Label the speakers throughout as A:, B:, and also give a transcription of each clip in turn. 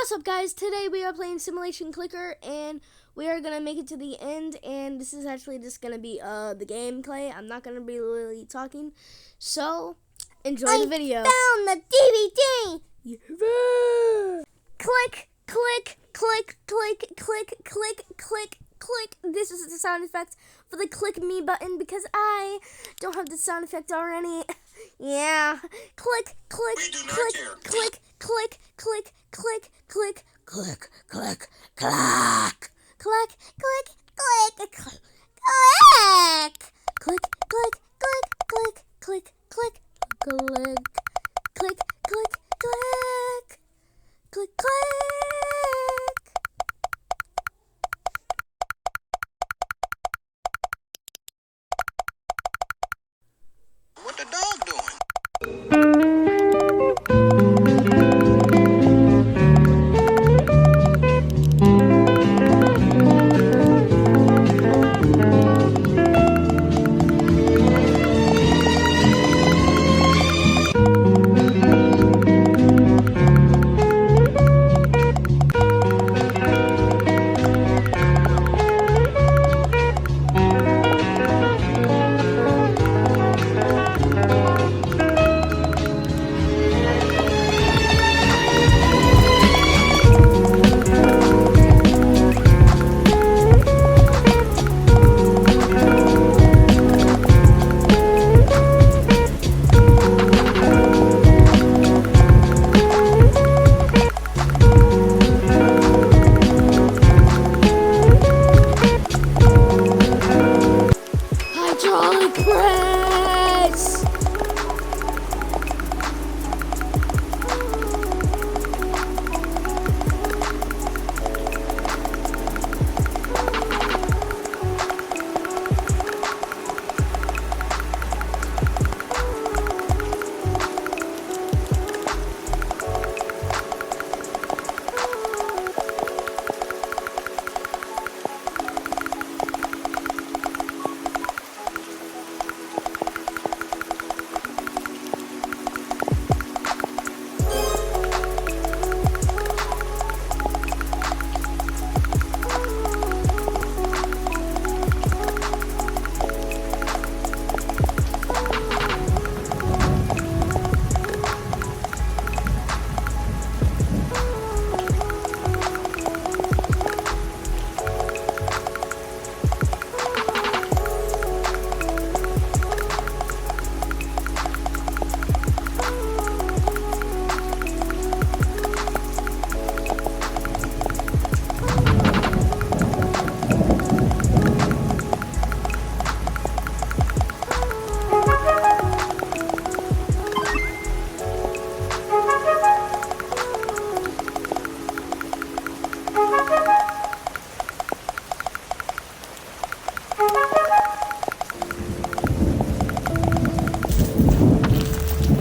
A: What's up, guys? Today we are playing Simulation Clicker, and we are gonna make it to the end. And this is actually just gonna be the gameplay. I'm not gonna be really talking, so enjoy the video.
B: Found the DVD.
A: Yeah. Click, click, click, click, click, click, click, click. This is the sound effect for the click me button because I don't have the sound effect already. Yeah. Click, click, click, click, click, click, click, click, click, click, clack, clack, click, click, click, click, click, click, click, click, click, click, click, click, click, click, click.
C: What the dog doing?
A: Hydraulic press!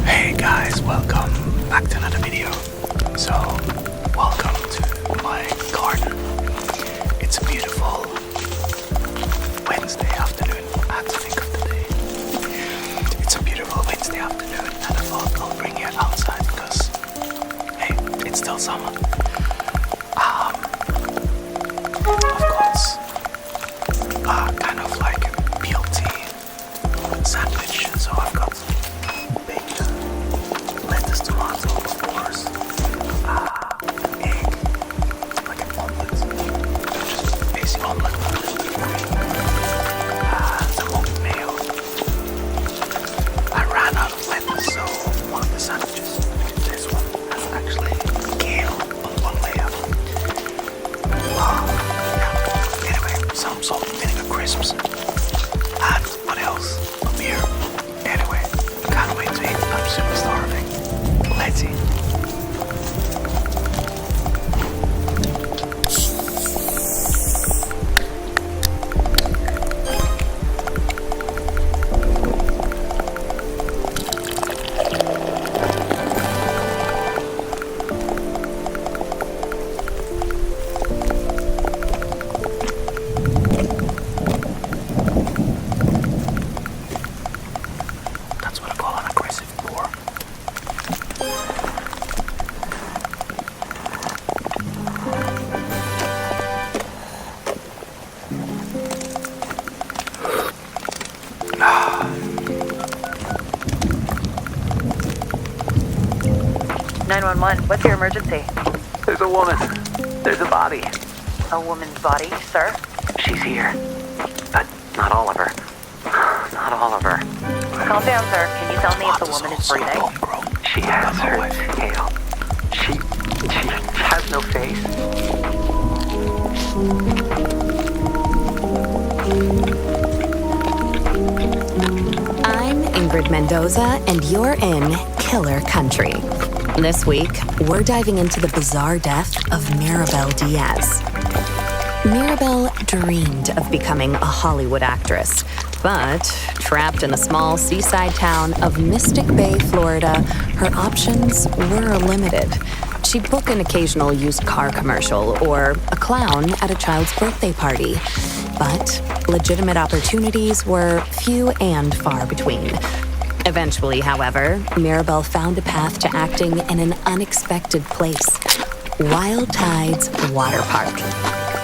C: Hey guys, welcome back to another video. So, welcome to my garden. It's a beautiful Wednesday afternoon. I had to think of the day. It's a beautiful Wednesday afternoon, and I thought I'll bring you outside because, hey, it's still summer. I've got kind of like a BLT sandwich, so I've got bacon, lettuce, tomato, of course, an egg, like an omelette, just basic omelette, some oat mayo. I ran out of lettuce, so one of the sandwiches, this one, has actually kale on
D: 911. What's your emergency?
C: There's a woman. There's a body.
D: A woman's body, sir?
C: She's here. But not all of her. Not all of her.
D: Calm down, sir. Can you tell me if the woman is breathing?
C: She has her tail. She has no face.
E: I'm Ingrid Mendoza, and you're in Killer Country. This week, we're diving into the bizarre death of Maribel Diaz. Maribel dreamed of becoming a Hollywood actress, but trapped in a small seaside town of Mystic Bay, Florida, her options were limited. She'd book an occasional used car commercial or a clown at a child's birthday party. But legitimate opportunities were few and far between. Eventually, however, Maribel found a path to acting in an unexpected place, Wild Tides Water Park.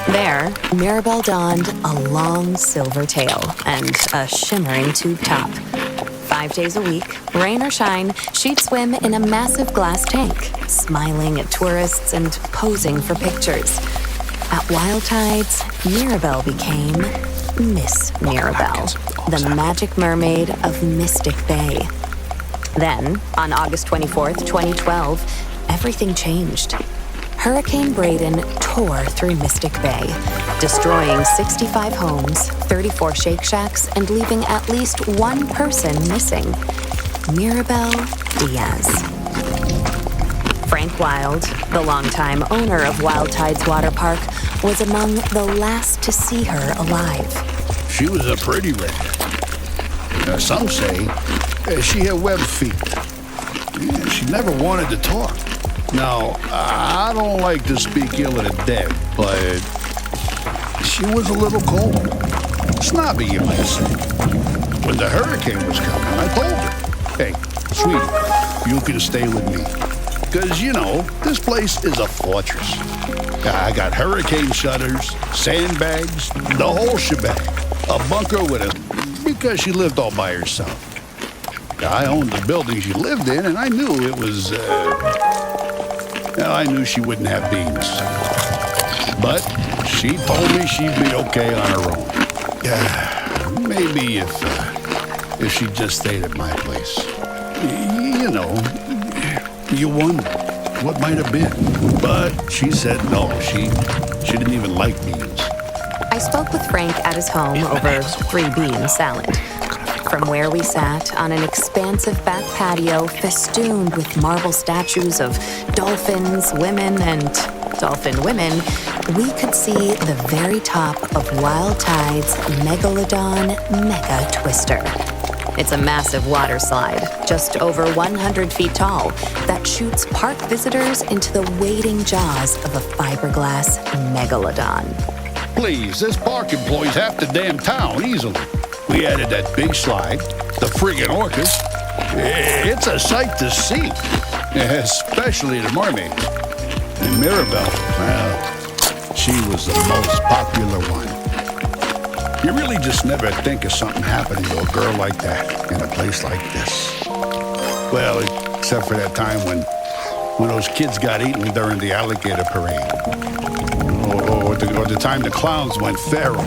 E: There, Maribel donned a long silver tail and a shimmering tube top. 5 days a week, rain or shine, she'd swim in a massive glass tank, smiling at tourists and posing for pictures. At Wild Tides, Maribel became Miss Maribel, the magic mermaid of Mystic Bay. Then, on August 24th, 2012, everything changed. Hurricane Braden tore through Mystic Bay, destroying 65 homes, 34 Shake Shacks, and leaving at least one person missing: Maribel Diaz. Frank Wild, the longtime owner of Wild Tides Water Park, was among the last to see her alive.
F: She was a pretty redhead. Some say she had web feet. She never wanted to talk. Now, I don't like to speak ill of the dead, but she was a little cold. Snobby, you might say. When the hurricane was coming, I told her, "Hey, sweetie, you can stay with me. Because, this place is a fortress. I got hurricane shutters, sandbags, the whole shebang. A bunker with because she lived all by herself. I owned the building she lived in, and I knew it was, I knew she wouldn't have beans. But she told me she'd be okay on her own. Maybe if she just stayed at my place. You wonder what might have been. But she said no, she didn't even like beans.
E: I spoke with Frank at his home over 3-bean salad. From where we sat on an expansive back patio festooned with marble statues of dolphins, women, and dolphin women, we could see the very top of Wild Tide's Megalodon Mega Twister. It's a massive water slide, just over 100 feet tall, that shoots park visitors into the waiting jaws of a fiberglass megalodon.
F: Please, this park employs half the damn town easily. We added that big slide, the friggin' orcas. It's a sight to see, especially the mermaid. And Maribel, well, she was the most popular one. You really just never think of something happening to a girl like that in a place like this. Well, except for that time when those kids got eaten during the alligator parade. Or the time the clowns went feral.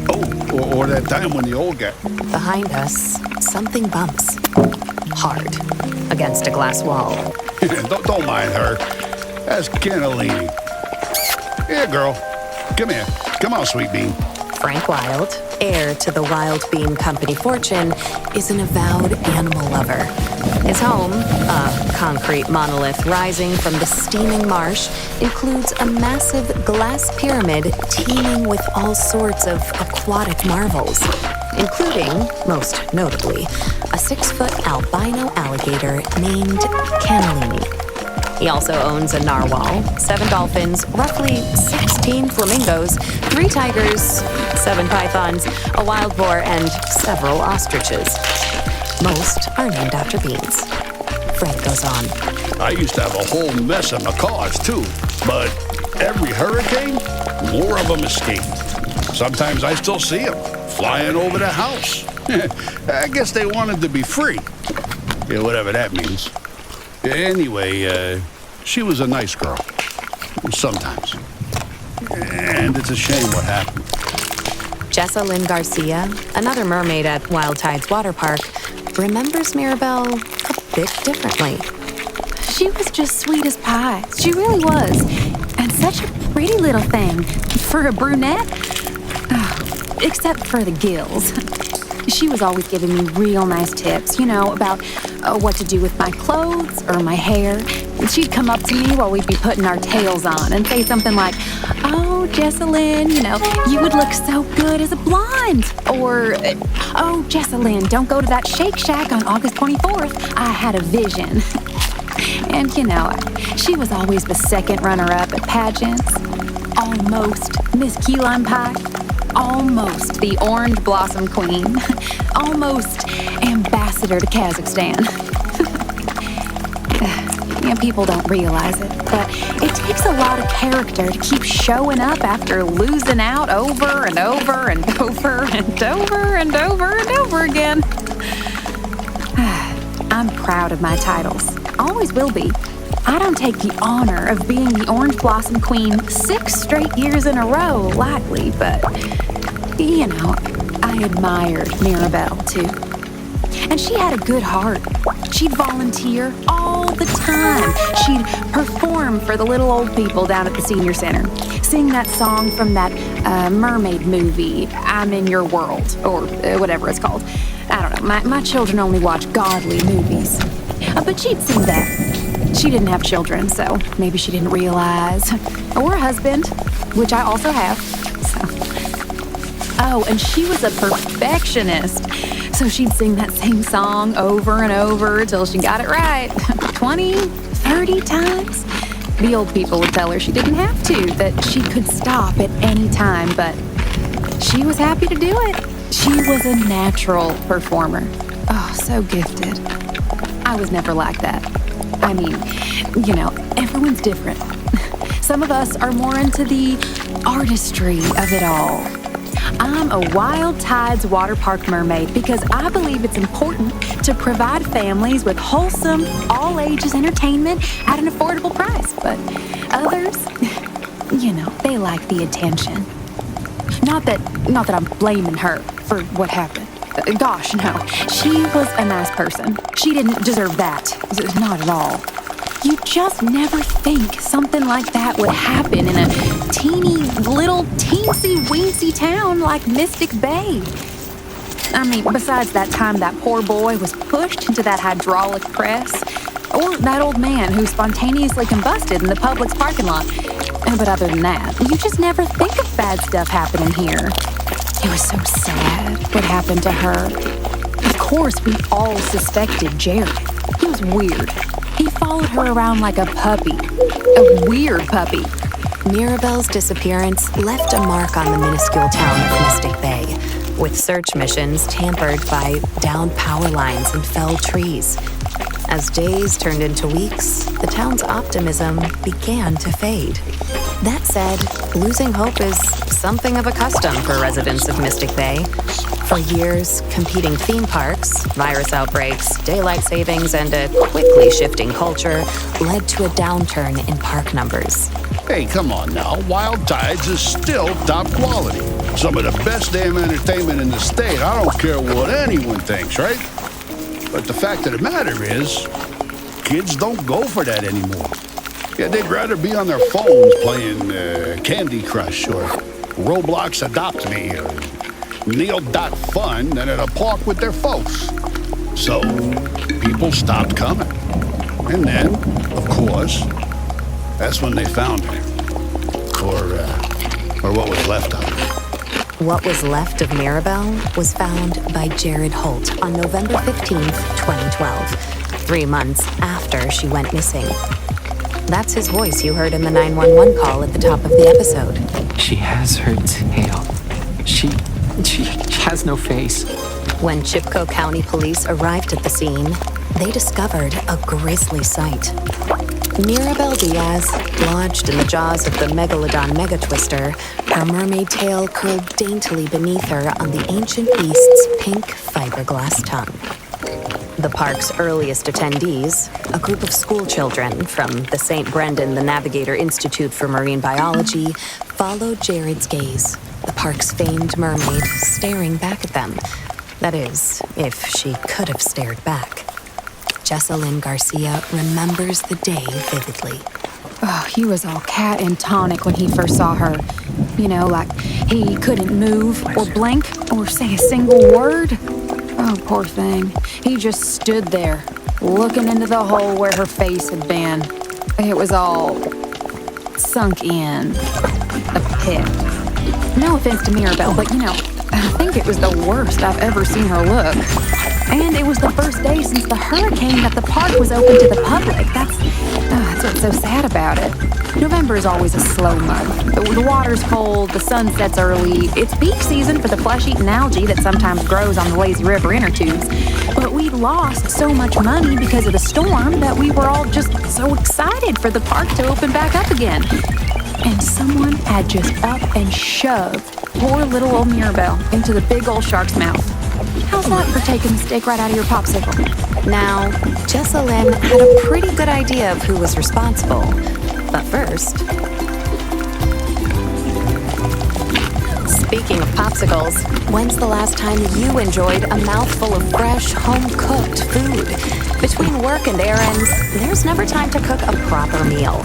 F: Oh, or that time when the old guy...
E: Behind us, something bumps. Hard. Against a glass wall.
F: don't mind her. That's Cannellini. Here, girl. Come here. Come on, sweet bean.
E: Frank Wild, heir to the Wild Bean Company fortune, is an avowed animal lover. His home, a concrete monolith rising from the steaming marsh, includes a massive glass pyramid teeming with all sorts of aquatic marvels, including, most notably, a 6-foot albino alligator named Cannellini. He also owns a narwhal, 7 dolphins, roughly 16 flamingos, 3 tigers, 7 pythons, a wild boar, and several ostriches. Most are named after beans. Frank goes on.
F: I used to have a whole mess of macaws, too. But every hurricane, more of them escaped. Sometimes I still see them flying over the house. I guess they wanted to be free. Yeah, whatever that means. Anyway, She was a nice girl. Sometimes. And it's a shame what happened.
E: Jessa Lynn Garcia, another mermaid at Wild Tides Water Park, remembers Mirabelle a bit differently.
G: She was just sweet as pie. She really was. And such a pretty little thing for a brunette. Oh, except for the gills. She was always giving me real nice tips, about what to do with my clothes or my hair. And she'd come up to me while we'd be putting our tails on and say something like, "Oh, Jessalyn, you would look so good as a blonde." Or, "Oh, Jessalyn, don't go to that Shake Shack on August 24th. I had a vision." And, she was always the second runner-up at pageants. Almost Miss Key Lime Pie. Almost the Orange Blossom Queen. Almost Ambassador to Kazakhstan. People don't realize it, but it takes a lot of character to keep showing up after losing out over and over and over and over and over and over again. I'm proud of my titles. Always will be. I don't take the honor of being the Orange Blossom Queen 6 straight years in a row lightly, but, I admired Mirabelle, too. And she had a good heart. She'd volunteer all the time. She'd perform for the little old people down at the senior center. Sing that song from that mermaid movie, I'm in Your World, or whatever it's called. I don't know, my children only watch godly movies. But she'd sing that. She didn't have children, so maybe she didn't realize. Or a husband, which I also have. Oh, and she was a perfectionist. So she'd sing that same song over and over till she got it right. 20, 30 times. The old people would tell her she didn't have to, that she could stop at any time, but she was happy to do it. She was a natural performer. Oh, so gifted. I was never like that. I mean, everyone's different. Some of us are more into the artistry of it all. I'm a Wild Tides Water Park mermaid because I believe it's important to provide families with wholesome, all-ages entertainment at an affordable price. But others, they like the attention. Not that I'm blaming her for what happened. Gosh, no. She was a nice person. She didn't deserve that. Not at all. You just never think something like that would happen in a teeny little teensy-weensy town like Mystic Bay. I mean, besides that time that poor boy was pushed into that hydraulic press, or that old man who spontaneously combusted in the Publix parking lot. But other than that, you just never think of bad stuff happening here. It was so sad what happened to her. Of course, we all suspected Jared. He was weird. He followed her around like a puppy. A weird puppy.
E: Mirabelle's disappearance left a mark on the minuscule town of Mystic Bay, with search missions tampered by downed power lines and felled trees. As days turned into weeks, the town's optimism began to fade. That said, losing hope is something of a custom for residents of Mystic Bay. For years, competing theme parks, virus outbreaks, daylight savings, and a quickly shifting culture led to a downturn in park numbers.
F: Hey, come on now. Wild Tides is still top quality. Some of the best damn entertainment in the state. I don't care what anyone thinks, right? But the fact of the matter is, kids don't go for that anymore. Yeah, they'd rather be on their phones playing Candy Crush or Roblox Adopt Me or Neil.Fun than at a park with their folks. So people stopped coming. And then, of course, that's when they found her. Or what was left of her.
E: What was left of Mirabelle was found by Jared Holt on November 15th, 2012, 3 months after she went missing. That's his voice you heard in the 911 call at the top of the episode.
H: She has her tail. She has no face.
E: When Chipko County Police arrived at the scene, they discovered a grisly sight. Mirabelle Diaz, lodged in the jaws of the Megalodon Megatwister, her mermaid tail curled daintily beneath her on the ancient beast's pink fiberglass tongue. The park's earliest attendees, a group of school children from the St. Brendan the Navigator Institute for Marine Biology, followed Jared's gaze, the park's famed mermaid staring back at them. That is, if she could have stared back. Jessalyn Garcia remembers the day vividly.
G: Oh, he was all cat and tonic when he first saw her. You know, like he couldn't move or blink or say a single word. Oh, poor thing. He just stood there, looking into the hole where her face had been. It was all sunk in. A pit. No offense to Mirabelle, but you know, I think it was the worst I've ever seen her look. And it was the first day since the hurricane that the park was open to the public. That's what's so sad about it. November is always a slow month. The water's cold, the sun sets early. It's peak season for the flesh-eating algae that sometimes grows on the lazy river inner tubes. But we lost so much money because of the storm that we were all just so excited for the park to open back up again. And someone had just up and shoved poor little old Mirabelle into the big old shark's mouth. How's that for taking the steak right out of your popsicle?
E: Now, Jessalyn had a pretty good idea of who was responsible. But first... Speaking of popsicles, when's the last time you enjoyed a mouthful of fresh, home-cooked food? Between work and errands, there's never time to cook a proper meal.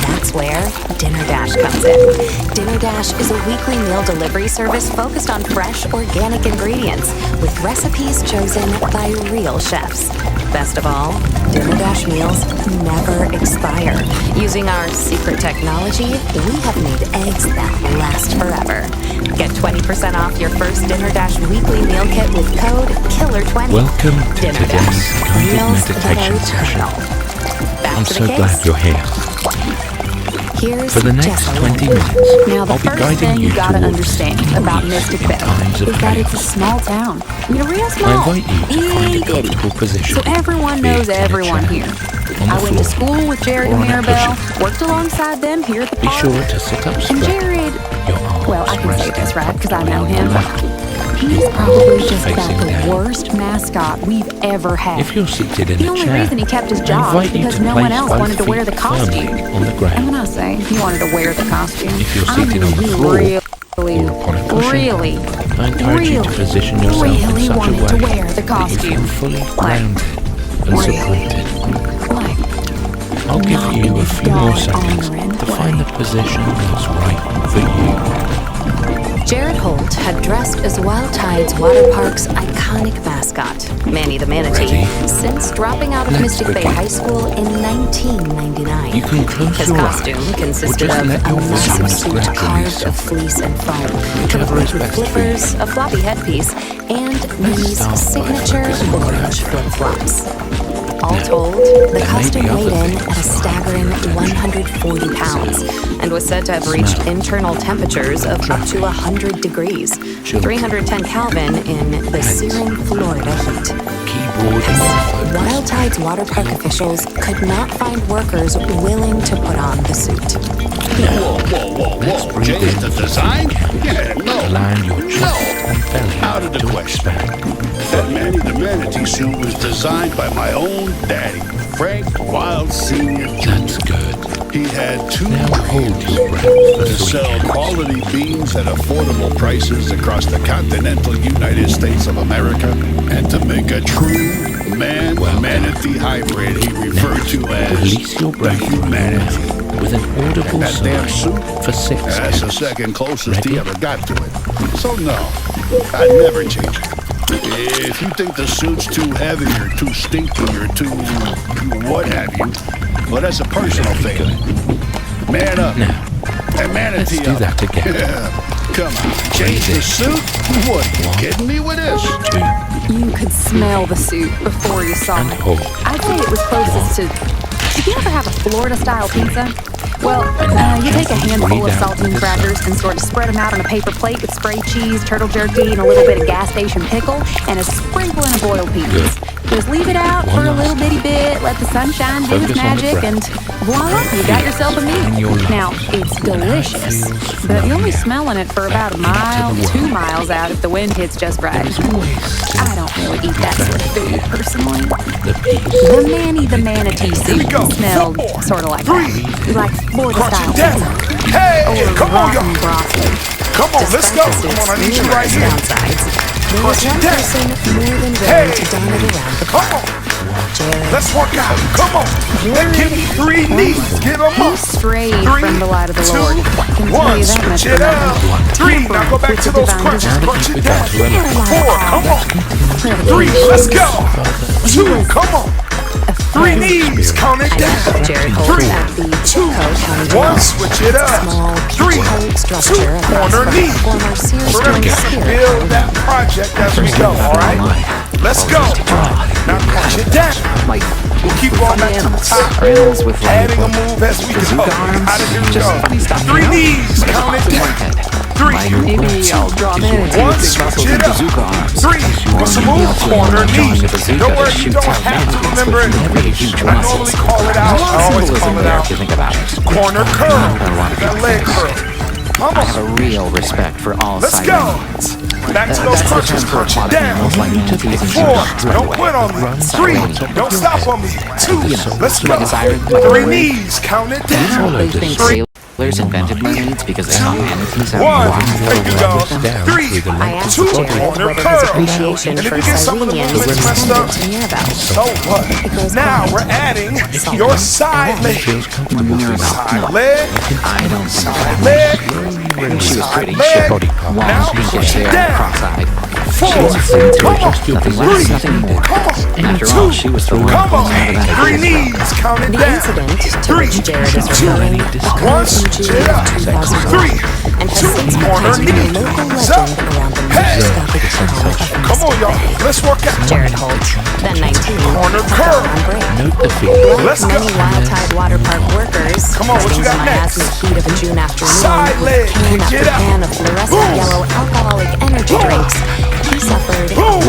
E: That's where Dinner Dash comes in. Dinner Dash is a weekly meal delivery service focused on fresh, organic ingredients with recipes chosen by real chefs. Best of all, Dinner Dash meals never expire. Using our secret technology, we have made eggs that last forever. Get 20% off your first Dinner Dash weekly meal kit with code KILLER20.
I: Welcome to
E: Dinner
I: today's
E: Dash.
I: guided
E: Meals
I: meditation
E: that are
I: session.
E: eternal. Back
I: I'm
E: to
I: so
E: the case.
I: glad you're here.
E: Here's
I: For the next
E: Jessalyn.
I: 20 minutes,
G: Now, the
I: I'll be
G: first
I: guiding
G: thing you gotta
I: towards
G: understand about Mystic Bay
I: times of
G: is that it's a
I: chaos.
G: small town. I mean, real
I: I
G: small.
I: invite you to find a
G: Itty bitty.
I: comfortable position.
G: So everyone
I: be it
G: knows
I: in a
G: everyone
I: chair,
G: here.
I: on the
G: I went to
I: floor,
G: school with Jared
I: or
G: and
I: on a
G: Mirabelle,
I: cushion.
G: worked alongside them here at the
I: Be
G: park.
I: sure to sit up
G: And
I: straight.
G: Jared,
I: Your arms
G: well, I can say
I: resting
G: this, right, because I
I: on
G: know
I: your
G: him.
I: lap.
G: He's probably just about
I: Facing
G: the
I: down.
G: worst mascot we've ever had.
I: If you're seated in
G: The
I: a
G: only
I: chair,
G: reason he kept his
I: I
G: job
I: invite you
G: because
I: to
G: no one
I: place
G: else
I: both
G: wanted to wear the
I: feet firmly
G: costume.
I: on the
G: And
I: ground.
G: when I say he wanted to wear the costume,
I: If you're
G: I
I: seated on the
G: mean
I: floor
G: he really,
I: or upon a cushion,
G: really,
I: I encourage you to position yourself in
G: really
I: such a
G: wanted
I: way
G: to wear the
I: that you
G: costume.
I: feel fully
G: Like,
I: grounded and
G: really.
I: supported.
G: Like,
I: I'll give
G: not
I: you
G: in
I: a
G: a
I: few more
G: dog
I: seconds
G: honoring
I: to
G: way.
I: find the position that's right for you.
E: Jared Holt had dressed as Wild Tide's water park's iconic mascot, Manny the Manatee,
I: Ready?
E: since dropping out of
I: Let's
E: Mystic Bay
I: begin.
E: High School in 1999.
I: You can close
E: His
I: your
E: costume
I: eyes,
E: consisted
I: or just
E: of
I: let
E: a
I: your
E: massive
I: vision
E: suit
I: gradually
E: carved of
I: settle.
E: fleece and foam,
I: Whichever
E: complete
I: is
E: with
I: best for you.
E: flippers, a floppy headpiece, and Manny's
I: start by
E: signature
I: focusing on
E: orange
I: that dress.
E: flip-flops. All
I: Now,
E: told, the
I: there may
E: costume
I: be other
E: weighed in
I: things
E: at a staggering 140 pounds and was said to have reached
I: Smell.
E: internal temperatures of up to 100 degrees,
I: Chilled.
E: 310 Kelvin in the searing Florida heat.
I: Keyboard
E: Wild
I: focus.
E: Tide's water park officials could not find workers willing to put on the suit.
I: Let's
F: Whoa.
I: breathe
F: Change
I: in
F: the
I: for
F: design?
I: 3 counts,
F: Yeah, no.
I: allowing your chest and belly
F: Out of the
I: to
F: question.
I: expand.
F: That Manny the Manatee suit was designed by my own daddy, Frank Wild Sr.
I: That's good.
F: He had 2
I: Now hold
F: dreams:
I: your breath for
F: to
I: 3
F: sell
I: counts.
F: quality beans at affordable prices across the continental United States of America, and to make a true man-manatee hybrid he referred to as
I: Release your
F: the
I: breath from your
F: humanity.
I: mouth with an audible
F: That damn
I: sigh
F: suit,
I: for 6
F: that's the
I: counts.
F: second closest he
I: Ready?
F: ever got to it. So no, I'd never change it. If you think the suit's too heavy or too stinky or too what have you, well, that's a personal thing. Man up.
I: Now,
F: And manatee
I: let's do
F: up.
I: that again.
F: Yeah. Come on, change the suit? What, you kidding me with this?
I: 2
G: you could smell the suit before you saw
I: and
G: it.
I: hold.
G: I'd say it was closest to. Did you ever have a Florida-style pizza? Well, you take a handful of saltine crackers and sort of spread them out on a paper plate with spray cheese, turtle jerky, and a little bit of gas station pickle, and a sprinkling of boiled peas. Just leave it out for a little bitty bit, let the sunshine do its
I: Focus on the
G: magic,
I: breath.
G: and Voila, you got yourself a meal. Now, it's delicious, but you're only smelling it for about a mile, 2 miles out if the wind hits just right. I don't really eat that sort of food, personally. The Manny the Manatee soup smelled sort of like that. Like Florida-style pizza.
F: Hey,
G: Or
F: come on,
G: rotten
F: y'all.
G: broccoli.
F: Come on, let's go.
E: Despite the
F: Come on, I
E: soup's
F: need you right
E: numerous
F: here.
E: downsides, there was
F: Crunch it
E: one
F: down.
E: person more than willing to don it around the
F: Come
E: clock.
F: on.
E: Jared.
F: Let's work out. Come on. Then give me 3 knees. Get them
G: He
F: up.
G: strayed
F: 3,
G: from the light of the
F: 2,
G: Lord. I can tell
F: 1.
G: you that much
F: Switch it
G: for
F: out.
G: nothing.
F: 3. Now go back
G: With
F: to
G: the
F: those
G: divine
F: crunches.
G: design.
F: Crunch it down.
G: Caroline
F: 4. Come on. 3. Let's go. 2. Come on. 3 knees. Count it
E: I met
F: down.
E: Jared Holt
F: 3,
E: at the
F: 2,
E: County
F: 1.
E: Jail.
F: Switch it up.
E: Small
F: 3,
E: peach-colored
F: 2.
E: structure across
F: Corner
E: from
F: knee.
E: former Sears
F: We're gonna
E: Twin Spirit.
F: build that project as we go. All right. Let's go. Now crunch it down.
H: Like
F: We'll keep going back to the top.
H: animals with like
F: Adding a move as we go.
H: bazooka arms.
F: How did you
H: Just
F: go?
H: funny stuff.
F: 3 knees. Count it down. 3.
H: Maybe I'll draw manatee
F: One,
H: with big
F: switch
H: muscles
F: it
H: and
F: up.
H: bazooka arms.
F: 3. What's the move? Corner knee. Don't worry, you don't have to remember it. I normally call it out. I always call it out.
H: If you think about it.
F: Corner curl. That leg curl. Come
H: I have a
F: on.
H: real respect for all
F: Let's
H: side
F: go.
H: animals.
F: Back to those crunches. Crunch it down.
H: Animals like manatees and
F: 4.
H: zebras run
F: Don't
H: away.
F: quit on me. 3. Don't stop on me. 2. Let's go.
H: Like a siren, like a
F: 3
H: bird.
F: knees. Count it down.
H: They think sailors invented mermaids because they thought manatees have
F: 1.
H: long
F: There you go. 3.
E: I asked
F: 2.
E: Jared
F: Corner
E: whether his
F: curl.
E: appreciation
F: And if
E: for
F: you get some of the
E: Sirenians
F: movements messed
E: extended
F: up,
E: to Mirabelle.
F: so what? Now we're adding your side leg. Side leg.
H: I don't think
F: Side leg.
H: she was pretty.
F: Leg.
H: Long,
F: Now
H: pinkish
F: push it
H: hair,
F: down.
H: cross-eyed.
F: 4. Come on.
H: Nothing less,
F: 3.
H: nothing more.
F: Come on.
H: After
F: 2.
H: all, she was the one
F: Come on.
H: who never
F: 3 knees. Count it
E: The
F: down.
E: incident to
F: 3.
E: which Jared is
F: 2.
E: referring
F: 1.
E: occurred in
F: Switch
E: June
F: it
E: of
F: up.
E: 2001
F: 3.
E: and has
F: 2.
E: since
F: Corner
E: become a
F: knee.
E: local
F: Up.
E: legend around the
F: Hey.
E: microscopic town of
F: Come on, y'all. Let's work out.
E: Jared Holt, then 19,
F: Corner
E: had
F: curl.
E: gone on break.
I: Note the fee.
E: Like
F: Let's go.
E: many Wild Tide Water Park workers,
F: Come on, what you
E: sitting
F: got
E: in
F: next?
E: miasmic heat of a June afternoon,
F: Side
E: with
F: leg.
E: can after
F: Get up.
E: can of fluorescent yellow alcoholic energy drinks, he suffered
F: Boom.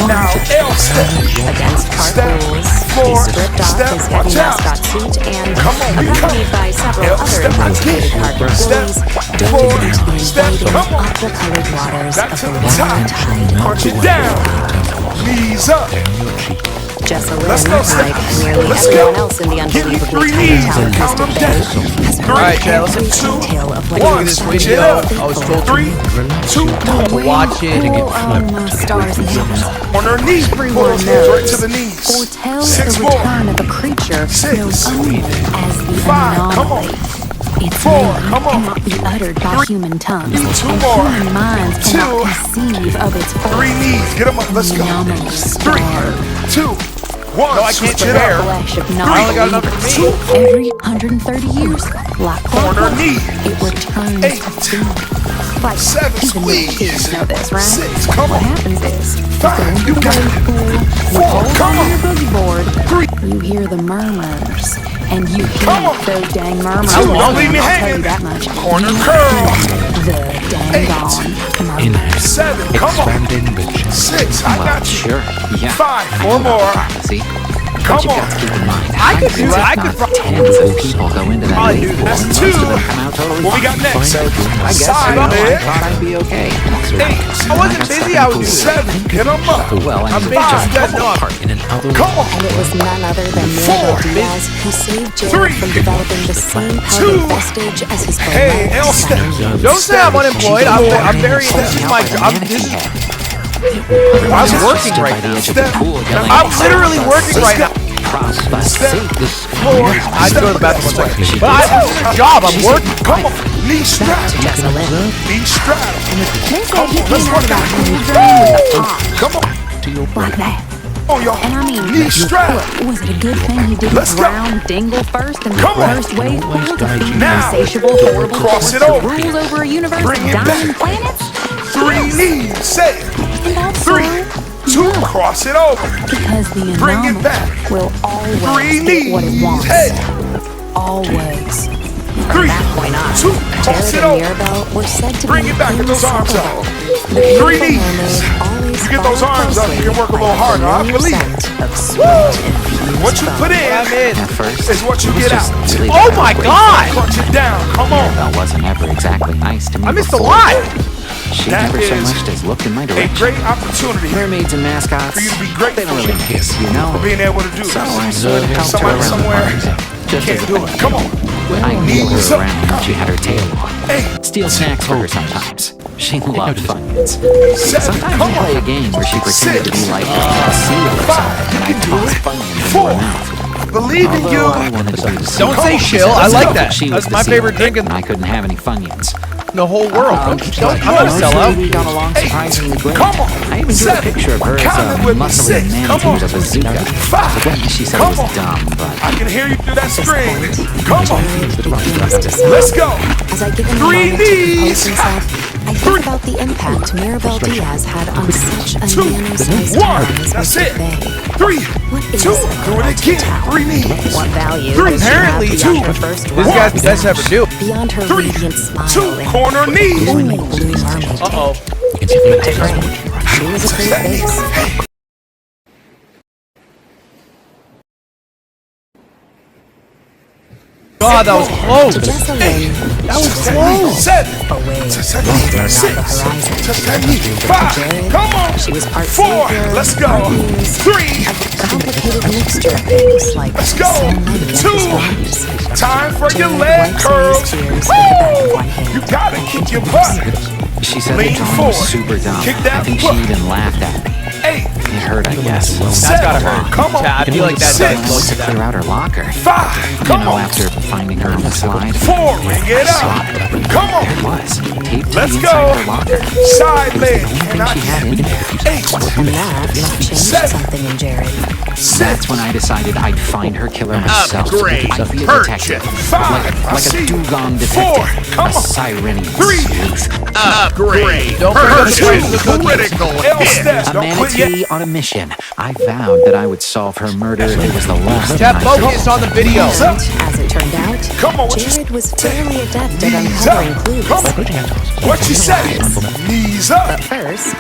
F: Now L step.
E: against park
F: Step.
E: rules.
F: Floor.
E: He stripped off
F: Step.
E: his
F: Watch
E: heavy
F: out.
E: mascot suit and,
F: Come on, we
E: accompanied
F: come.
E: by several
F: L
E: other
F: step
E: intoxicated
F: again.
E: park
F: Step.
E: employees,
F: Floor.
E: dove into the
F: Step.
E: inviting
F: Come on.
E: aqua-colored waters
F: Back
E: of
F: to
E: the
F: the
E: Wild
F: top.
E: Tide.
F: Crunch it down. Knees up.
E: Jessa
F: Let's
E: Lynn,
F: go, Steph.
E: like nearly
F: Let's
E: everyone
F: go.
E: else in the
F: Give me
E: unbelievably
F: 3
E: tiny
F: knees
E: town
F: and
E: of
F: count them
E: Mystic
F: down.
E: Bay, has heard
J: Alright, Chad,
E: every
J: listen.
E: detail of what
F: 1.
E: he was
F: Switch
E: found
F: it up.
J: I was told
F: 3. 2.
J: watch it and
G: Oh, my stars and heavens.
F: Corner knee. Pull
G: Everyone
F: those knees right to
G: knows
F: the knees.
G: foretells
F: 6
G: the
F: more.
G: return of a creature
F: 6.
G: known only as the
F: 5. Come on.
G: anomaly. Its
F: 4.
G: name
F: Come on.
G: cannot be uttered by
F: 3.
G: human tongues,
F: 2
G: and
F: more.
G: human minds cannot
F: 2.
G: conceive of its
F: 3 knees. Get them up. Let's go.
G: phenomenal
F: 3.
G: star.
F: 2. 1.
J: No, I
F: Switch
J: can't
F: it
J: compare.
F: up.
G: Flesh of
J: I only got enough
G: non-believers.
J: for me.
G: Every 130 years, like
F: Corner
G: clockwork,
F: knee.
G: it returns
F: 8.
G: to like
F: 7.
G: even the
F: Squeeze.
G: kids know this, right?
F: 6. Come
G: What
F: on.
G: happens is,
F: 5. You got it.
G: you
F: 4.
G: hold
F: Come
G: on your
F: on.
G: boogie board,
F: 3.
G: you hear the murmurs, and you
F: Come
G: hear
F: on.
G: those dang murmurs.
F: 2. Don't leave me
G: I'll tell
F: hanging.
G: you that much.
F: Corner curl.
G: The dang
F: 8.
G: murmurs.
F: 7. Come on.
I: Expanding the
F: 6. I got you.
H: Sure. Yeah.
F: 5.
H: I
F: 4
H: know about
F: more.
H: prophecy.
F: Come
H: But you've got to
F: on.
H: keep in mind,
J: I could do
H: hundreds,
J: it. I
H: if
J: could
H: not
J: pro-
H: tens of people go into that
J: Probably
H: league
J: do
H: pool,
J: that.
H: and
F: That's
H: most of
F: 2.
H: them come out totally
F: What we
H: fine.
F: got next?
H: So I guess
F: Side
H: I
F: leg.
H: thought I'd be okay.
F: 8.
J: I wasn't busy, I would do it.
F: 7. Get them up.
H: Well, I
J: I'm
H: mean,
J: big,
H: just
J: just doesn't know.
H: part in an other
F: Come on.
E: And it was none other than Mirabelle Diaz who saved Jared
F: 3.
E: from developing the same
F: 2.
E: powdered vestige as his
F: Hey,
E: beloved
F: L step.
E: son.
J: Don't say I'm unemployed. I'm very. This is my job. I'm working
H: stood
J: right
H: by the
J: now.
H: edge of the pool yelling,
J: I'm literally working right now.
H: prophecy.
F: Floor.
J: I had to go to the bathroom one second. But this is a job. I'm working.
F: Come on. Knee strap.
E: Jessa Lynn.
F: Knee strap.
G: They said
F: Come
G: he
F: on. Let's
G: came out
F: work
G: of that
F: out.
G: pool drain with a pop,
F: Come on.
G: like that.
F: Come on, y'all.
G: And I mean,
F: Knee strap.
G: look, was it a good thing he didn't
F: Let's go.
G: drown Dingle first in the
F: Come on.
G: first wave pool to feed
F: Now.
G: insatiable, horrible
F: Cross it
G: force
F: over.
G: rules over a universe
F: Bring
G: of
F: it
G: dying
F: back.
G: planets?
F: 3 knees. Say it.
G: And also,
F: 3. 2. Cross it over.
G: because the
F: Bring it
G: anomaly
F: back.
G: will
F: 3
G: always get what it
F: knees.
G: wants.
F: Hey.
G: Always.
F: 3.
E: That point on,
F: 2. Cross
E: Jared
F: it
E: and
F: over.
E: Mirabelle were said to
F: Bring
E: be
F: it back. Get those arms
E: inseparable.
F: up.
E: The
F: 3
E: beautiful
F: knees.
E: mermaid always is
J: get those
E: followed
J: arms up, you
E: closely
J: can work a
E: by
J: little harder. I
E: familiar
J: believe it.
E: scent of sweet-infused
J: What you put in
H: At first,
J: is what you
H: it was
J: get
H: just
J: out.
H: really
J: Oh
H: bad
J: my
H: way.
J: God! Crunch it down. Come on.
H: Mirabelle wasn't ever exactly nice to me.
J: I missed a
H: before.
J: lot.
H: She
J: That
H: never so
J: is
H: much as looked in my
J: A
H: direction.
J: great opportunity
H: Mermaids and mascots,
J: for you to be
H: they
J: grateful
H: don't really kiss, you know?
J: for being able to do
H: So I
J: this.
H: sort of helped her
J: Somebody
H: around
J: somewhere
H: the party. Just
J: can't
H: as a
J: do it. Come on.
H: I wheeled
J: Knees
H: her
J: up.
H: around when she had her tail on.
J: Hey.
H: Steal snacks for her sometimes. She loved Funyuns.
J: Seven.
H: Sometimes
J: Come
H: we play a
J: on.
H: game where she pretended to be
J: Six.
H: like a seal or
J: Five.
H: something, and I'd
J: You
H: toss
J: do it.
H: Funyuns into
J: Four.
H: her mouth.
J: Believe in you.
H: Although I wanted to be the seal.
J: Don't say
H: She
J: shill.
H: said
J: I like
H: no,
J: that.
H: she was
J: That's
H: the
J: my
H: seal,
J: favorite drink in
H: and I couldn't have any Funyuns.
J: the whole world. I'm not a sellout.
H: We got along surprisingly great.
J: Come on.
H: I even drew a
J: Seven.
H: picture of her
J: Count
H: as
J: it
H: a
J: with me.
H: muscly
J: Six.
H: man
J: Come
H: who was a
J: on.
H: bazooka.
J: Five.
H: She said
J: Come
H: it was
J: on.
H: dumb, but
J: I can hear you through that string. Come on.
E: begins to smile.
J: Let's go.
E: As I give him a
J: Three
E: moment to
J: knees.
E: compose himself, I think about the impact Mirabelle Diaz had on such a
J: Two.
E: nano-sized
J: One.
E: town as
J: That's
E: Wizard
J: it.
E: Bay.
J: Three.
E: What is
J: Two.
E: a
J: Do it
E: Gibraltar
J: again.
E: town?
J: 3 knees.
E: What value
J: Three.
E: does she have
J: Apparently,
E: beyond
J: two.
E: her first
J: This
E: love?
J: guy's the best ever do.
E: Beyond her
J: 3,
E: radiant smile
J: 2,
E: and
J: corner knees.
E: glowing blue mermaid
J: Uh-oh.
E: tail. She was a pretty face.
J: God, that was close.
E: Jessalyn,
J: That was close. 7.
E: away,
J: Six.
E: on the horizon.
J: 5. Come on.
E: She was part
J: 4.
E: savior,
J: Let's go.
E: part muse,
J: 3.
E: a complicated mixture of things like
J: Let's go.
E: so many
J: 2.
E: empty
J: Time for your
E: Jared
J: leg
E: wipes
J: curls.
E: away his tears with the back of
J: Woo!
E: one hand.
J: You gotta kick your butt.
H: she said
J: Lean
H: the drawing
J: forward.
H: was super dumb.
J: Kick
H: I
J: that
H: think she
J: foot.
H: even laughed at me.
J: 8.
H: It hurt, I guess.
J: That's gotta hurt. Come on.
K: I feel like that
H: So I
K: does
H: went
K: close
H: to
K: to
H: clear out her locker.
J: 5.
H: You
J: Come
H: know,
J: on.
H: after finding her on the slide.
J: 4. Ring it
H: saw
J: up.
H: it.
J: Come
H: There it
J: on.
H: was, taped to
J: Let's
H: the
J: go.
H: inside her locker.
J: Side leg.
H: Only thing
J: Cannot
H: she had in there.
J: 8.
E: And that changed
J: 7.
E: something in Jared.
J: 6.
H: That's when I decided I'd find her killer myself.
C: Upgrade.
H: I'd be a
C: Purchase.
H: detective.
J: 5. I
H: Like
J: see
H: a
J: you.
H: dugong
J: 4.
H: detective.
J: Come
H: A
J: on.
H: Sirenian
J: 3.
H: sleuth.
C: Upgrade.
K: Don't forget
C: Purchase.
K: the critical
C: Critical
J: L
C: hit.
J: steps.
H: A
J: Don't quit yet.
H: manatee on a mission. I vowed that I would solve her murder if it was the last thing
K: Tap
H: I
K: focus on the video.
J: Knees up.
E: As it turned out,
J: Come on. What you
E: Jared was fairly adept at
J: Knees up.
E: uncovering clues.
J: Come on. What you say? Knees up.
E: First,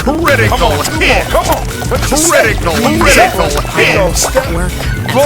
C: Critical
J: Come on.
C: hit.
J: Come on. What you say?
C: Critical.
J: Knees
C: Critical
J: up.
C: hit.
J: Go step.
E: work
J: Go.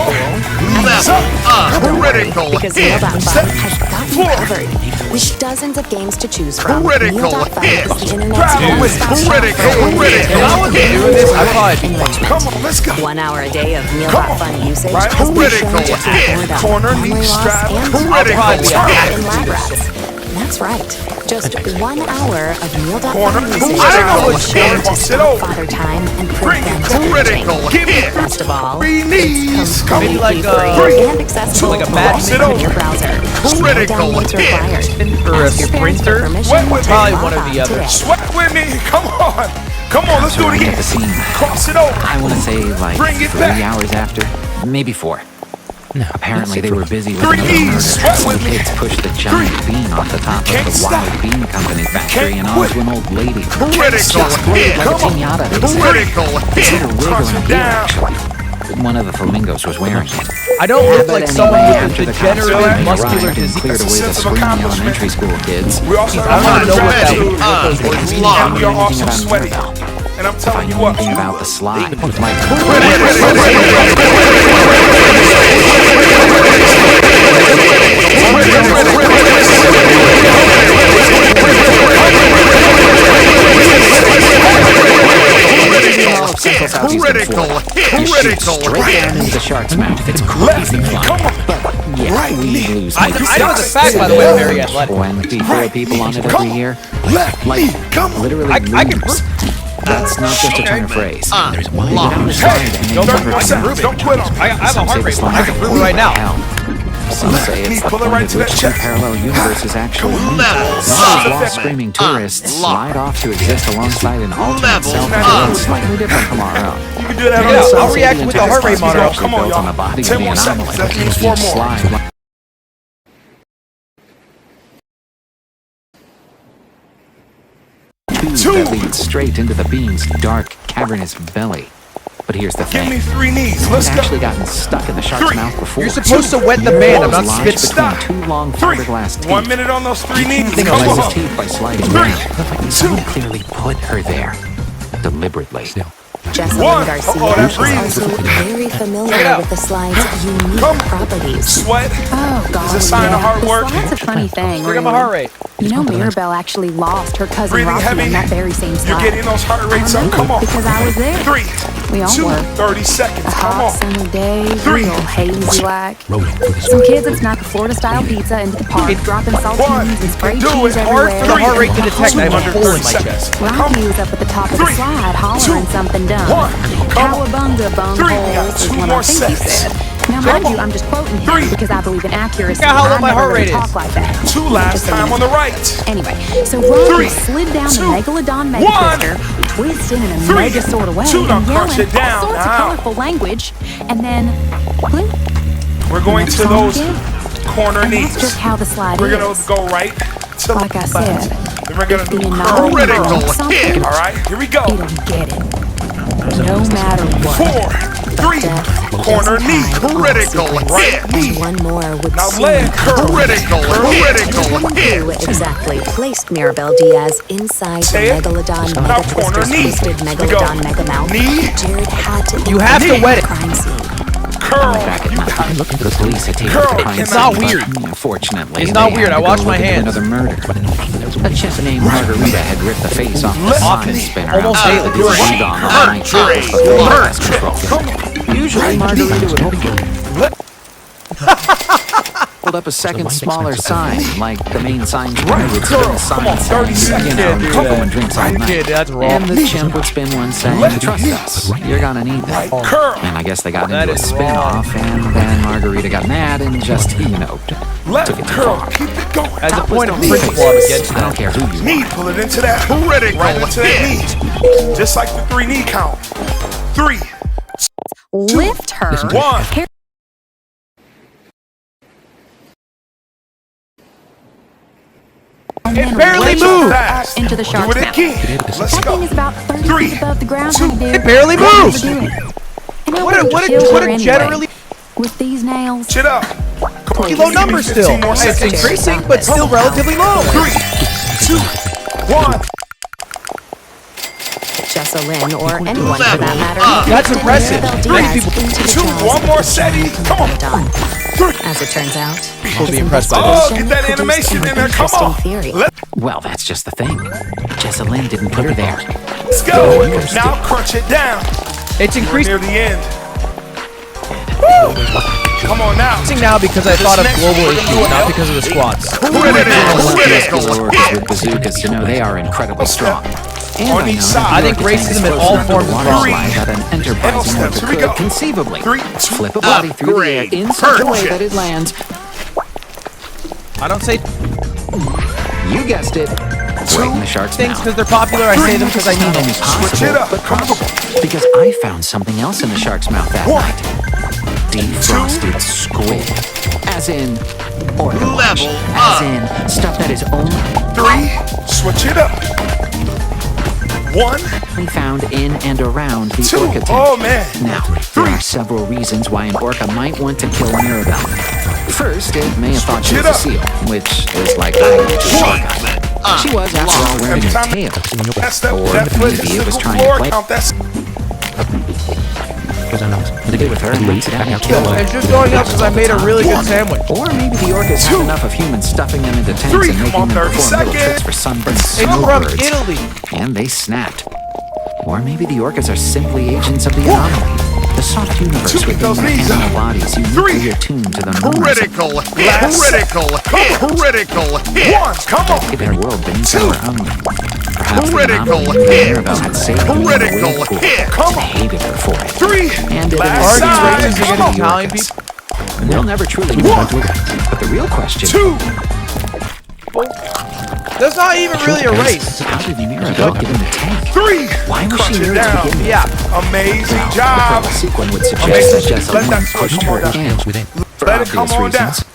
J: Knees
C: Level
J: up.
C: up. Critical
E: because
C: hit.
E: Meal.Fun has got you
J: 4.
E: covered. With dozens of games to choose from,
C: Critical
E: Meal.Fun
C: hit.
E: is the internet's
J: Grab
E: one-stop shop for
C: Critical.
E: home
C: Critical
K: If I was doing this, I probably
E: enrichment.
J: Come on. Let's go.
E: 1 hour a day of
J: Come
E: Meal.Fun
J: on.
E: usage
J: Right.
E: has been
C: Critical
E: shown to
C: hit.
E: avoid a
J: Corner,
E: memory
J: knee
E: loss
J: strap.
E: and
C: Critical hit.
E: in lab rats. That's right. Just 1 hour of
J: Corner.
E: Meal.Fun usage
J: I don't know
E: has been
J: what's
E: shown
J: going
E: to
J: on. Sit
E: stop
J: over.
E: father time and
J: Bring
E: prevent
J: it.
C: Critical
J: Give me
C: hit.
E: Best of all,
J: 3 knees. Come
E: completely
J: on.
K: like,
E: free and accessible
K: like a
E: to
K: bad
E: all
J: sit
E: on
J: over.
E: your browser. No
C: Critical
E: downloads
C: hit.
E: required.
K: or a
E: Ask your parents for
K: sprinter.
E: permission
J: Sweat with
E: to
J: me.
K: Probably
E: log
K: one or
E: on
K: the other.
E: today.
J: Sweat with me. Come on. Come on. Let's do it
H: At
J: again.
H: the scene.
J: Cross it over.
H: I want to say like
J: Bring it
H: 3
J: back.
H: hours after, maybe 4.
I: No,
H: Apparently they were busy with
J: 3
H: another
J: knees.
H: murder.
J: Sweat
H: The
J: with me.
H: kids pushed the giant bean off the top
J: Can't
H: of the
J: stop.
H: Wild Bean Company factory and
J: quit.
H: onto an old lady.
C: Critical hit.
H: Like a pinata. They said.
C: Critical
H: They had
C: hit.
H: a wig
J: Cross
H: or
J: it
H: an ear,
J: down.
H: actually. One of the flamingos was wearing it.
K: I don't look
H: But
K: like
H: anyway,
K: someone with
H: after
K: a
H: the cops
K: degenerative
H: arrived
K: muscular
H: and
K: disease.
H: cleared
J: That's a
H: away the
J: sense of
H: screaming
J: accomplishment.
H: elementary school kids.
J: We also
K: I want to know what that
C: Ready.
K: what those
C: Up.
K: words mean.
C: Lock.
J: And we are also
H: Anything about
J: sweaty.
H: Mirabelle.
J: And I'm
H: If I
J: telling you
H: knew
J: what.
H: anything about the slide, like Central Southeastern
C: Critical
H: Florida.
C: hit.
H: You shoot
C: Critical
H: straight
C: hit.
H: down into the shark's mouth. It's
J: Left.
H: crazy fun.
J: Come on.
H: But yeah,
J: Right
H: we
J: knee.
H: lose.
K: I know the fact, by the way, I'm very athletic.
H: 24 people on it every year.
J: Left
H: Like,
J: knee. Come on.
H: literally
K: I can
H: lose. That's not just a turn of phrase.
I: There's one.
H: Get on the slide and
K: Don't
H: then
K: prove
H: cover
K: it.
H: it.
J: Seconds. Don't quit on me.
K: I have a
H: Some
K: heart
H: say
K: rate.
H: the
K: I can prove it right now.
H: hell. Some say
J: Knee,
H: it's the
J: pull it
H: point
J: right
H: at
J: to
H: which
J: that
H: two
J: chest.
H: parallel universes actually meet.
C: Level
H: Those
C: up.
H: lost screaming tourists
C: Lock.
H: slide off to exist alongside an alternate
C: Level
H: self-world
C: up.
H: slightly different from our own.
J: You can do that
K: Yeah,
J: on
K: I'll
J: yourself.
K: react with the heart rate monitor.
J: Come on,
H: Built on the
J: y'all.
H: body of
J: 10
H: the
J: more
H: anomaly.
J: seconds. That means 4
H: Each
J: more.
H: slide tube that leads straight into the bean's dark, cavernous belly. But here's the
C: Give
H: thing.
C: me 3 knees. Let's
H: I've
C: go.
H: actually gotten stuck in the shark's
C: 3.
H: mouth before.
K: You're supposed to wet the band. I'm not
H: Lodged
K: spit.
H: between
C: Stop.
H: 2 long
C: 3.
H: fiberglass teeth.
C: 1 minute on those 3 knees.
H: Think
C: Come
H: of his
C: on.
H: teeth by sliding
C: 3,
H: down. Someone clearly put her there. Deliberately.
E: Jesselyn
C: 1.
E: Garcia
C: Oh, that
E: is
C: breeze.
E: also very
C: Check it
E: familiar
C: out.
E: with the slide's unique
C: Come.
E: properties.
C: Sweat
G: Oh, God.
C: is a sign of hard work.
G: That's a funny thing.
K: Look at my heart rate.
G: You know, Mirabelle actually lost her cousin
C: Breathing
G: Rocky
C: heavy.
G: on that very same slide.
C: You're getting those heart rates up. Come on.
G: Because I was there.
C: 3,
G: We all
C: 2,
G: were.
C: 30 seconds.
G: A
C: Come
G: hot
C: on.
G: summer day,
C: 3.
G: real hazy like.
I: Rolling for this
G: Some kids had snuck a Florida-style pizza into the park, dropping
C: 1.
G: saltines and spray
C: Do
G: cheese
C: it.
K: Hard
G: everywhere.
K: for the heart rate to detect. I have
C: Under
K: a hole in
C: 30
K: my
C: seconds.
K: chest.
G: Rocky was up at the top of the
C: 3,
G: slide, hollering
C: 2,
G: something dumb.
C: 1. Come on.
G: Cowabunga
C: 3. We got
G: bungholes is
C: 2
G: what
C: more
G: I think he
C: sets.
G: said. Now,
C: Come
G: mind you,
C: on.
G: I'm just quoting him
C: 3,
G: because I believe in accuracy.
K: Look at how low
G: I
K: my
G: never
K: heart
G: really
K: rate
G: talk
K: is.
G: like that.
C: 2 last
G: Just so
C: time
G: you
C: on
G: know.
C: the right.
G: Anyway, so Rocky
C: 3,
G: slid down
C: 2,
G: the Megalodon Mega
C: 1.
G: Twister, twisting in a
C: 3,
G: mega sort of way,
C: 2, now
G: and
C: crunch
G: yelling
C: it down
G: all sorts
C: now.
G: of colorful language, and then bloop.
C: We're going
G: Next
C: to
G: song
C: those
G: again.
C: corner
G: And
C: knees.
G: that's just how the slide
C: We're
G: is.
C: going to go right to
G: Like I
C: left.
G: said,
C: Then we're going to
G: the
C: do
G: anomaly
C: critical
G: wants something,
C: All right, here we go.
G: it'll get it. No matter what.
C: 4, 3,
E: Death
C: corner
E: doesn't
C: knee.
E: hide all
F: Critical
E: secrets,
C: hit.
E: and one more would
C: Now
E: seem
C: leg curl.
F: Critical hit.
E: who exactly placed Mirabelle Diaz inside
C: Say
E: the
C: it.
E: Megalodon
C: Now
E: Mega
C: corner
E: Twister's
C: knee.
E: twisted
C: We go.
E: Megalodon Mega Mouth.
C: Knee.
E: Jared had to
K: You have to wet it.
E: crime scene.
C: Curl.
H: Back at night, looking for the police had taken
C: Girl,
H: the crime
C: it's
H: scene,
K: not
H: but,
K: weird.
H: Fortunately,
K: It's not
H: they
K: weird.
H: had
K: I
H: to go
K: washed my
H: look into
K: hands.
H: Another murder. A chef named Margarita had ripped the face off the
K: Often.
H: sign spinner
K: Almost
H: outside
K: daily.
H: the Ding Dong all night before the pest control. Usually, Margarita would hold up a second smaller sign, like the main sign would spin a sign
C: Come on, 30
H: saying, you know,
K: seconds.
H: keep going drinks all night.
K: Kid, that's wrong.
H: And the chimp would spin one saying, trust us, you're gonna need that.
C: Curl.
H: And I guess they got
K: That
H: into a
K: is
H: spin-off, and then Margarita got mad and just, you know,
C: Left
H: took it too
C: curl.
H: far.
C: Keep it going.
K: As a
H: That was
K: point
H: the
K: of
H: only
K: principle, I'm
H: case.
K: against
H: I don't
K: that.
H: care who you
C: Knee.
H: are.
C: Pull it into that.
F: Critical
C: Right into that knee. Just like the 3 knee count. 3,
G: Lift her.
C: 1.
G: And then
K: barely
G: wedge
K: moved.
G: her
C: Fast.
G: out into the
C: Do
G: shark's
C: it
G: mouth.
C: again. Let's
G: That
C: go.
G: thing is about 30
C: 3,
G: feet above the ground.
C: 2,
G: honey dear.
K: It barely
G: Don't
K: moves.
G: overdo it. And I
K: What a
G: wanted to
K: what a
G: kill
K: what
G: her
K: a
G: anyway.
K: generally
G: With these nails.
C: Shit up. Come on,
K: pretty low
C: give me
K: number
C: 15
K: still.
C: more
K: It's
C: seconds.
K: increasing, but still relatively low.
C: 3, 2, 1.
E: Jesselyn, or anyone for that matter.
K: That's
E: lifted
K: impressive.
E: Mirabelle
K: Many
E: Diaz
K: people-
E: into the
C: 2,
E: jaws
C: 1
E: of
C: more
E: the
C: setting. Come on.
E: Megalodon.
C: 3.
E: As it turns out,
K: People be
E: his
K: impressed by this.
C: Oh,
E: investigation
C: get that
E: produced
C: animation
E: an
C: in there. Come
E: interesting
C: on.
E: theory.
H: Well, that's just the thing. Jesselyn didn't put her there.
C: Let's go. Now crunch it down.
K: It's
C: We're
K: increasing
C: near the end. Come on now.
K: now because I thought of
C: next
K: global
C: we're gonna
K: issues,
C: do
K: not
C: it.
K: because of the squats.
H: Muscular orcs with bazookas to know they are incredibly strong. And
C: On
H: I
C: each
H: know
C: side.
H: that
K: I think
H: the orc
K: racism in
H: is
K: all
H: close enough to
K: forms
H: the
K: is
H: water
K: wrong.
H: slide that an enterprising
C: steps.
H: orc
C: Here we
H: could
C: go.
H: conceivably
C: 3, 2,
H: flip a body through the air in such a way that it lands.
K: I don't say
H: You guessed it. Right in the shark's
K: things
H: mouth.
K: because they're popular. I say them because I mean
H: Not only
K: them.
C: Switch it
H: possible,
C: up.
H: but probable. Because I found something else in the shark's mouth that
C: 1,
H: night. Defrosted squid. As in, or level as in stuff that is only
C: 3, switch it up. 1,
H: found in and around the
C: 2.
H: orca tank.
C: Oh man.
H: Now, there are several reasons why an orca might want to kill Mirabelle. First, it may have thought she was a seal, which is likely to orca. She was, after all, wearing
C: Every
H: a
C: time
H: tail.
C: that's that,
H: Or
C: that foot
H: maybe
C: hits
H: it was
C: the
H: trying to
C: floor.
H: play
C: Count that.
H: to do with her and accidentally kill her.
K: It's just going up because I made a really good sandwich.
H: Or maybe the orcas have enough of humans stuffing them into tanks
C: 3,
H: and
C: come
H: making
C: on,
H: them
C: 30
H: perform little tricks
C: seconds.
H: for sunburned
K: It's from
H: snowbirds.
K: Italy.
H: And they snapped. Or maybe the orcas are simply agents of the anomaly. The soft universe
C: Two,
H: within
C: those
H: their
C: knees
H: animal
C: up.
H: bodies
C: 3,
H: uniquely attuned to the numbers
F: Critical hit. Critical hit. Critical hit.
C: 1, come on.
H: of their world beneath our own. Perhaps the
F: Critical
H: anomaly
F: hit.
H: Mirabelle had saved them away
F: Critical
H: for
F: hit.
C: Come
H: and
C: on.
H: hated her for it.
C: 3,
H: And it
C: last
H: is
C: side.
K: raisins
C: Come
K: against
C: on.
K: Italian
H: orcas.
K: people.
H: They'll never truly know what to look at. But the real question
C: 2,
K: That's not even really a race.
H: how did Mirabelle get in the tank?
C: 3.
H: Why was
C: Crunch
H: she
C: it
H: near
C: down.
H: to begin with?
K: Yeah.
C: Amazing
H: The
C: job.
H: sequin would suggest
C: Amazing.
H: that
C: Let that
H: Jesselyn pushed
C: come on
H: her
C: down.
H: in. For
C: Let it come
H: obvious
C: on down.
H: reasons.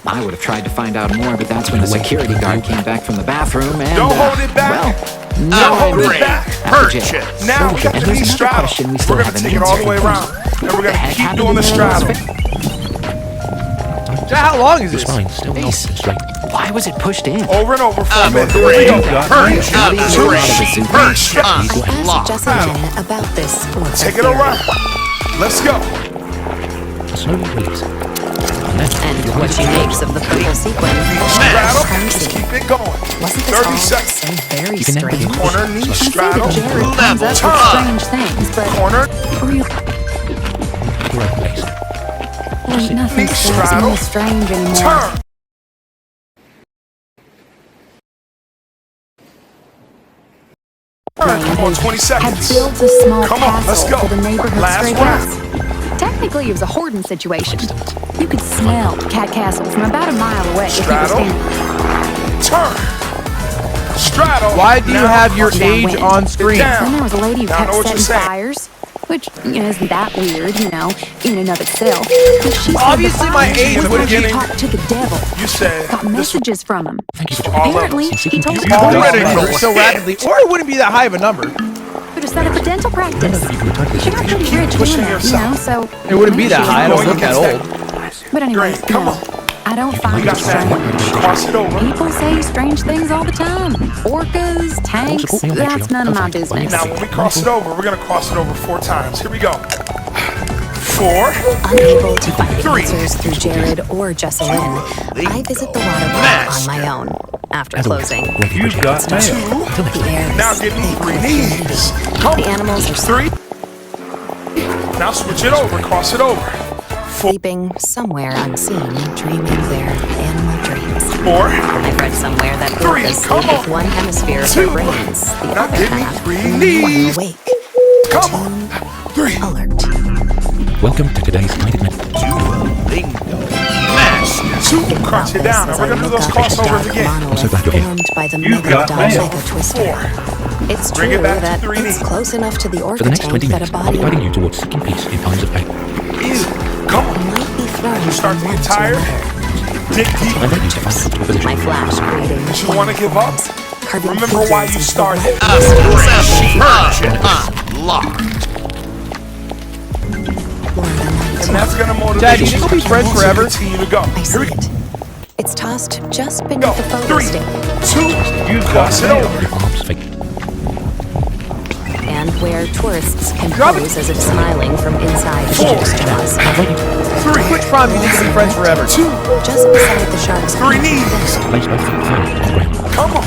H: I would have tried to find out more, but that's when the security guard came back from the bathroom and,
C: Don't hold it back.
H: well, No
C: Hold
H: idea.
C: it back.
H: After jail.
C: Purchase. Now we got
H: And
C: the
H: there's
C: knee
H: another
C: straddle.
H: question we still
C: We're gonna
H: haven't
C: take it all the way
H: answered.
C: around. And we're
H: The
C: gonna
H: heck
C: keep
H: happened
C: doing
H: to
C: the
H: those
C: straddle.
K: Jack, how long is
I: The
K: this?
I: spine's still nice and straight.
H: Why was it pushed in?
C: Over and over for a minute. Here we go. Purchase.
H: How do you get out of the zoo?
E: I asked Jessalyn about this orca
C: Take it
E: theory.
C: around. Let's go.
I: Slowly release. And then
E: And what she makes of the purple sequin.
C: Straddle.
E: Crazy.
C: Just keep it going.
E: Wasn't this
C: 30
E: all
C: seconds.
E: so very
I: You can never
E: strange?
I: get
C: Corner, knee,
G: I see
C: straddle.
G: that Jared comes up with
C: Turn.
G: strange things, but
C: Corner.
G: really
I: right place.
G: ain't nothing
C: Knee
G: seems
C: straddle.
G: more strange anymore.
C: Turn. Turn. Come on, 20
G: Had
C: seconds.
G: built a small
C: Come on, let's
G: castle
C: go.
G: for the neighborhood
C: Last
G: stray
C: round.
G: cats. Technically, it was a hoarding situation. You could smell Cat Castle from about a mile away if you were
C: Straddle.
G: standing.
C: Turn. Straddle.
K: Why do you
C: Now,
K: have your
C: punch
K: age
C: down.
K: on screen?
C: Down.
G: Then there was a lady who
C: Now I
G: kept
C: know what you're
G: setting
C: saying.
G: fires, which isn't that weird, in and of itself. But she said
K: Obviously
G: the
K: my
G: fires
K: age
G: were
K: wouldn't be-
G: talked to the devil.
C: You said
G: Got
C: this
G: messages from him.
I: Thank you for
C: all of
G: Apparently,
C: us.
G: he told
C: You already
G: her
C: know.
K: so rapidly, or it wouldn't be that high of a number.
G: to set up a dental practice.
I: You can type this
G: She got pretty rich
C: pushing
G: doing that,
C: yourself.
G: so
K: It wouldn't be that high. I don't
C: Going
K: look that
C: against
K: old.
G: But anyway,
C: Great, come
G: no,
C: on.
G: I don't
C: You
G: find
C: got
G: it
C: that.
G: strange.
C: Cross it over.
G: People say strange things all the time. Orcas, tanks,
I: support me on
G: that's
I: Patreon.
G: none of my
I: Outside.
G: business.
C: Now, when we cross it over, we're gonna cross it over 4 times. Here we go. 4.
E: Unable to find
C: 3.
E: answers through Jared or Jessalyn, I visit the water park on my own. After closing,
C: You've got mail.
E: the air
C: Now
E: is
C: give me
E: thick
C: 3
E: with
C: knees.
E: humidity.
C: Come
E: The
C: on.
E: animals are
C: 3. Now switch it over. Cross it over. 4.
E: sleeping somewhere unseen, dreaming their animal dreams.
C: 4.
E: I've read somewhere that
C: 3.
E: orcas
C: Come
E: sleep with
C: on.
E: one hemisphere of their
C: 2.
E: brains, the
C: Now
E: other
C: give me
E: half
C: 3
E: when
C: knees.
E: awake,
C: Come on. 3.
E: alert.
I: Welcome to today's guided method.
C: Mash. 2. Crunch it down. And we're gonna do those crossovers again.
I: so glad you're here.
E: Formed by the
C: You've got
E: Megalodon
C: mail.
E: Mega Twister.
C: 4.
E: It's
C: Bring
E: true
C: it back to
E: that
C: 3
E: it's
C: knees.
E: close enough to the
I: For
E: orca
I: the next
E: tank
I: 20
E: that a
I: minutes, I'll be
E: body
I: guiding you towards seeking peace in times of pain.
C: Ew. Come on.
E: might be thrown
C: You start to
E: from
C: get
E: one
C: tired?
E: another.
C: Dig
I: I
C: deeper.
I: let you to find a comfortable position.
E: My flash breathing.
C: You wanna give up?
E: Carving
C: Remember why you
E: figures into the
C: started. And that's gonna motivate
K: Dad, you think we'll be friends
C: to
K: forever?
C: continue to go.
E: I
C: Here
E: see
C: we go.
E: it. It's tossed just
C: Go.
E: beneath the photo
C: 3,
E: stick.
C: 2. You cross it over.
I: Your arms fake.
E: And where tourists can
K: Drop it.
E: pose as if smiling from inside the
C: 4.
E: shark's jaws.
I: I'm waiting.
C: 3.
K: Which prom do you think we'll be friends forever?
C: 2.
E: Just beside the shark's
C: 3
E: beak.
C: knees.
I: Place both feet firmly on the ground.
C: Come on.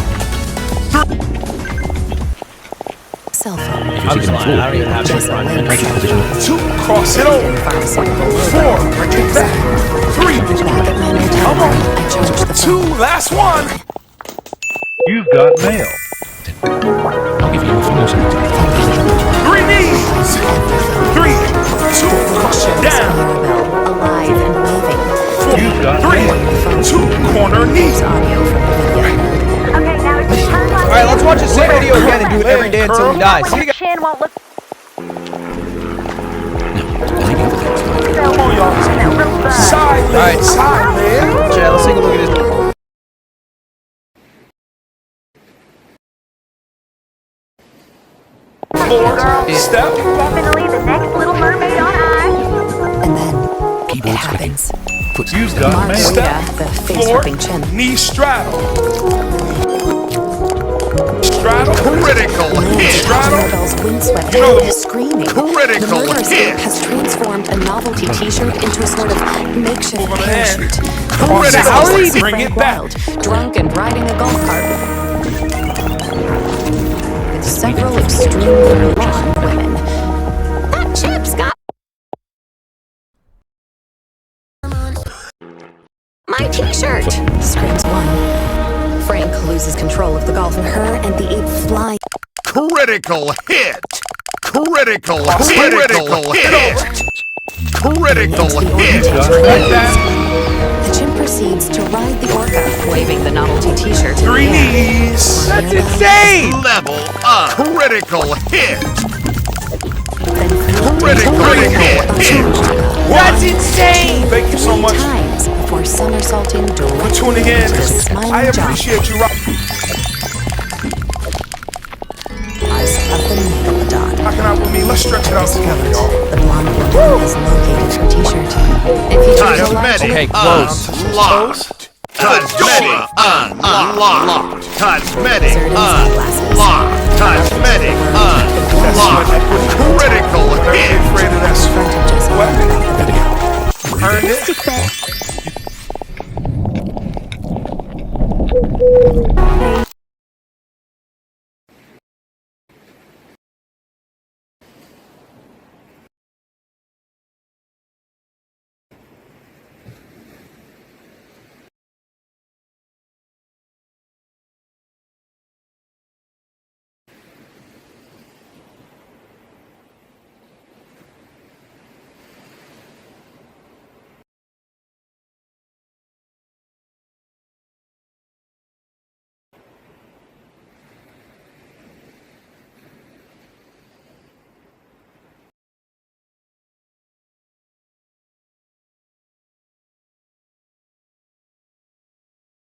E: Cell phone.
I: If you're sitting on the floor,
E: Jessalyn.
I: break your position.
C: 2. Cross it over.
E: Pharmaceutical
C: 4. Bring it back. 3.
E: Back at my motel
C: Come on.
E: room, I charge the
C: 2.
E: phone.
C: Last one.
L: You've got mail.
I: I'll give you a few more seconds.
C: 3 knees. 3. 2. Crush it down.
E: Mirabelle, alive and waving.
C: 4.
L: You've got
C: 3.
L: mail.
C: 2. Corner knees.
E: Audio from the video.
D: Okay, now it's your turn.
K: All right, let's watch the same video again and do it every day until we die. See you guys.
D: Chin won't look
I: There may be other things like
C: Come on, y'all. Side leg.
K: Alright.
C: Side leg.
K: Chad, let's take a look at this.
C: Forward. Step.
D: definitely the next Little Mermaid on ice.
E: And then it
I: keyboard
E: happens.
I: Foot
L: You've got mail.
E: Margarita, the face-ripping chin.
C: Knee straddle. Straddle.
F: Critical hit.
C: Straddle.
E: Mirabelle's windswept
C: You know
E: head
C: the-
E: is screaming.
F: Critical
E: The murderous
F: hit.
E: ape has transformed a novelty T-shirt into a sort of makeshift
C: Move on
E: parachute.
C: ahead.
E: Cross
C: How are
E: Frank
C: you- Bring it back.
E: Wild, drunk and riding a golf cart with several extremely blonde women. That chip's got my T-shirt! Screams one. Frank loses control of the golf and her and the ape fly.
F: Critical hit. Critical hit. Critical hit. Critical hit.
E: The chimp proceeds to ride the orca, waving the novelty T-shirt. in
C: 3
E: the air.
C: knees.
K: That's insane!
F: Level up. Critical hit.
E: Then
F: Critical hit.
K: That's insane!
C: Thank you so
E: 3
C: much
E: times before somersaulting
C: for
E: directly
C: tuning in.
E: into the smiling
C: I
E: jaw.
C: appreciate you.
M: let's stretch it out together, y'all.
E: The blonde woman has located her t-shirt. If you choose a large
J: Okay, close.
M: Lost.
C: Cosmetic unlocked. Cosmetic unlocked. Cosmetic unlocked. Critical hit.
M: Afraid of that
E: fronted just
M: What?
E: about the video.
M: Earned it.